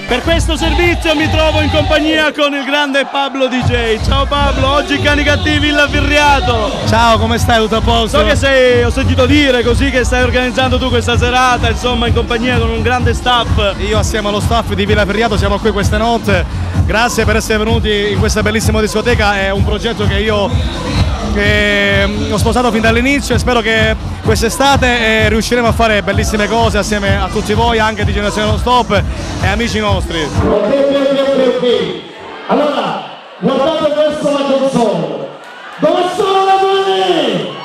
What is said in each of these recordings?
Per questo servizio mi trovo in compagnia con il grande Pablo DJ. Ciao Pablo, oggi Cani Cattivi Villa Virriato. Ciao, come stai? Tutto a posto? So che ho sentito dire così che stai organizzando tu questa serata, insomma, in compagnia con un grande staff. Io assieme allo staff di Villa Virriato siamo qui questa notte. Grazie per essere venuti in questa bellissima discoteca, è un progetto che io ho sposato fin dall'inizio e spero che quest'estate riusciremo a fare bellissime cose assieme a tutti voi, anche di Generazione Non Stop e amici nostri. Ok. Allora, guardate verso la console. Dove sono le mani?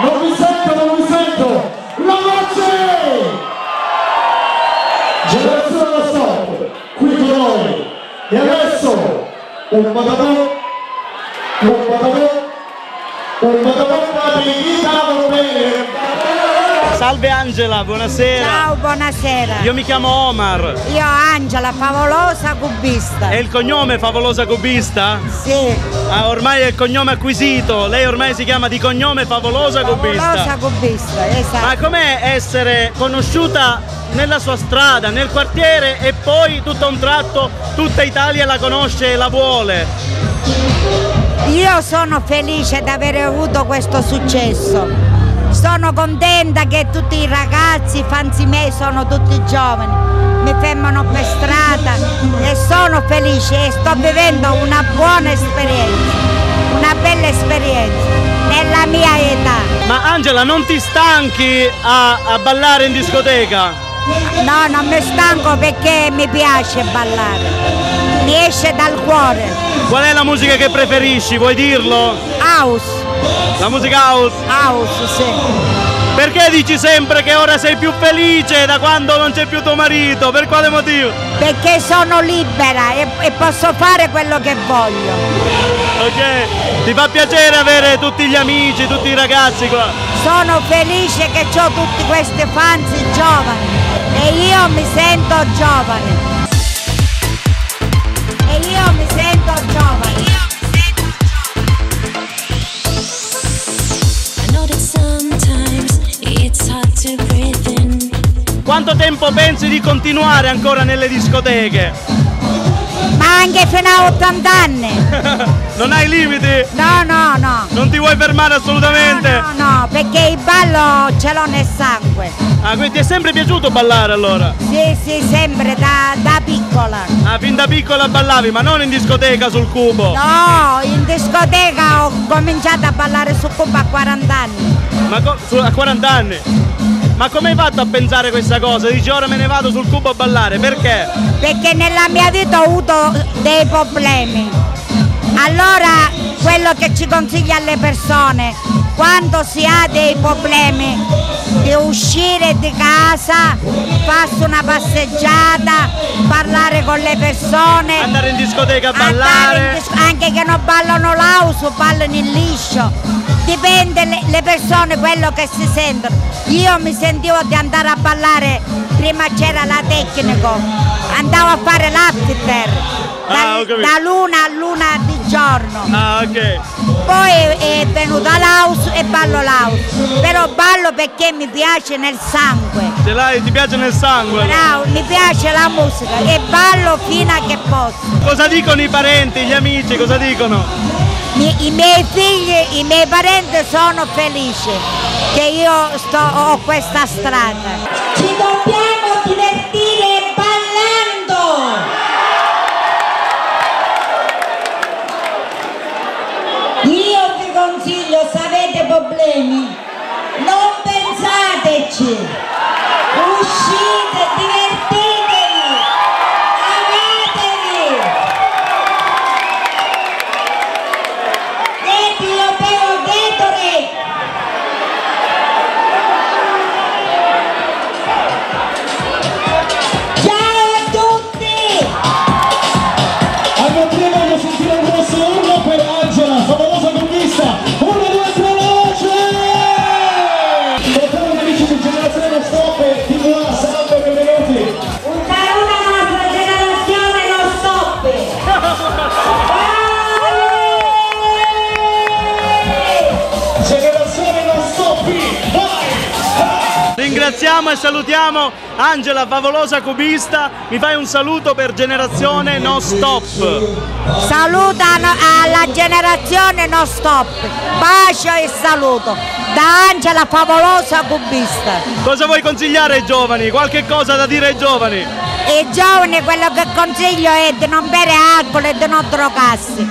Non mi sento. La voce! Generazione Non Stop, qui con noi. E adesso, un badabò. Salve Angela, buonasera. Ciao, buonasera. Io mi chiamo Omar. Io Angela, favolosa cubista. E il cognome Favolosa Cubista? Sì. Ah, ormai è il cognome acquisito, lei ormai si chiama di cognome Favolosa Cubista. Favolosa cubista, esatto. Ma com'è essere conosciuta nella sua strada, nel quartiere e poi tutto a un tratto tutta Italia la conosce e la vuole? Io sono felice di aver avuto questo successo. Sono contenta che tutti i ragazzi, i fans miei, sono tutti giovani. Mi fermano per strada e sono felice e sto vivendo una buona esperienza, una bella esperienza nella mia età. Ma Angela, non ti stanchi a ballare in discoteca? No, non mi stanco perché mi piace ballare. Mi esce dal cuore. Qual è la musica che preferisci? Vuoi dirlo? House. La musica house? House, sì. Perché dici sempre che ora sei più felice da quando non c'è più tuo marito? Per quale motivo? Perché sono libera e posso fare quello che voglio. Ok, ti fa piacere avere tutti gli amici, tutti i ragazzi qua? Sono felice che ho tutti questi fans giovani e io mi sento giovane. Quanto tempo pensi di continuare ancora nelle discoteche? Ma anche fino a 80 anni. Non hai limiti? No. Non ti vuoi fermare assolutamente? No, perché il ballo ce l'ho nel sangue. Ah, quindi ti è sempre piaciuto ballare allora? Sì, sempre, da piccola. Ah, fin da piccola ballavi, ma non in discoteca sul cubo? No, in discoteca ho cominciato a ballare sul cubo a 40 anni. Ma a 40 anni? Ma come hai fatto a pensare questa cosa? Dici ora me ne vado sul cubo a ballare, perché? Perché nella mia vita ho avuto dei problemi. Allora quello che ci consiglio alle persone, quando si ha dei problemi, di uscire di casa, farsi una passeggiata, parlare con le persone. Andare in discoteca a ballare. Anche che non ballano l'house, ballano il liscio. Dipende le persone quello che si sentono. Io mi sentivo di andare a ballare, prima c'era la tecnico, andavo a fare l'after da luna a luna di giorno. Ah, ok. Poi è venuta l'house e ballo l'house. Però ballo perché mi piace nel sangue. Ti piace nel sangue? No, mi piace la musica e ballo fino a che posso. Cosa dicono i parenti, gli amici, cosa dicono? I miei figli, i miei parenti sono felici che io ho questa strada. Ci dobbiamo divertire ballando! Io vi consiglio, se avete problemi, non pensateci, uscite, divertitevi, amatevi! Io bevo Gatorade! ringraziamo e salutiamo Angela, favolosa cubista. Mi fai un saluto per Generazione No Stop. Saluto alla generazione No Stop, bacio e saluto da Angela, favolosa cubista. Cosa vuoi consigliare ai giovani? Qualche cosa da dire ai giovani? I giovani quello che consiglio è di non bere alcol e di non drogarsi,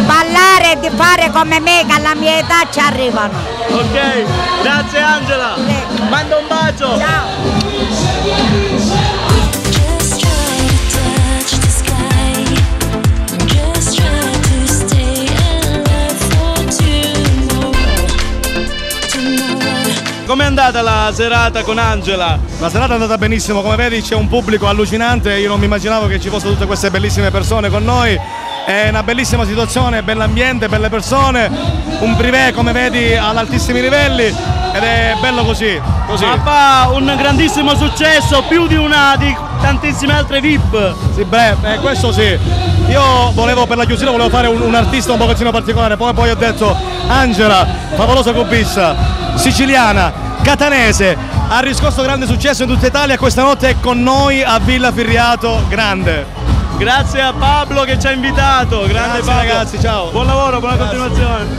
ballare e di fare come me che alla mia età ci arrivano. Ok, grazie Angela. Manda un bacio. Ciao. Com'è andata la serata con Angela? La serata è andata benissimo, come vedi c'è un pubblico allucinante, io non mi immaginavo che ci fossero tutte queste bellissime persone con noi, è una bellissima situazione, bell'ambiente, belle persone, un privé come vedi ad altissimi livelli ed è bello così. Ma fa un grandissimo successo, più di tantissime altre VIP. Sì, beh, questo sì. Io volevo per la chiusura fare un artista un pochettino particolare, poi ho detto Angela, favolosa cubista, siciliana, catanese, ha riscosso grande successo in tutta Italia e questa notte è con noi a Villa Firiato, grande. Grazie a Pablo che ci ha invitato, grande Grazie Pablo. ragazzi, ciao. Buon lavoro, buona continuazione.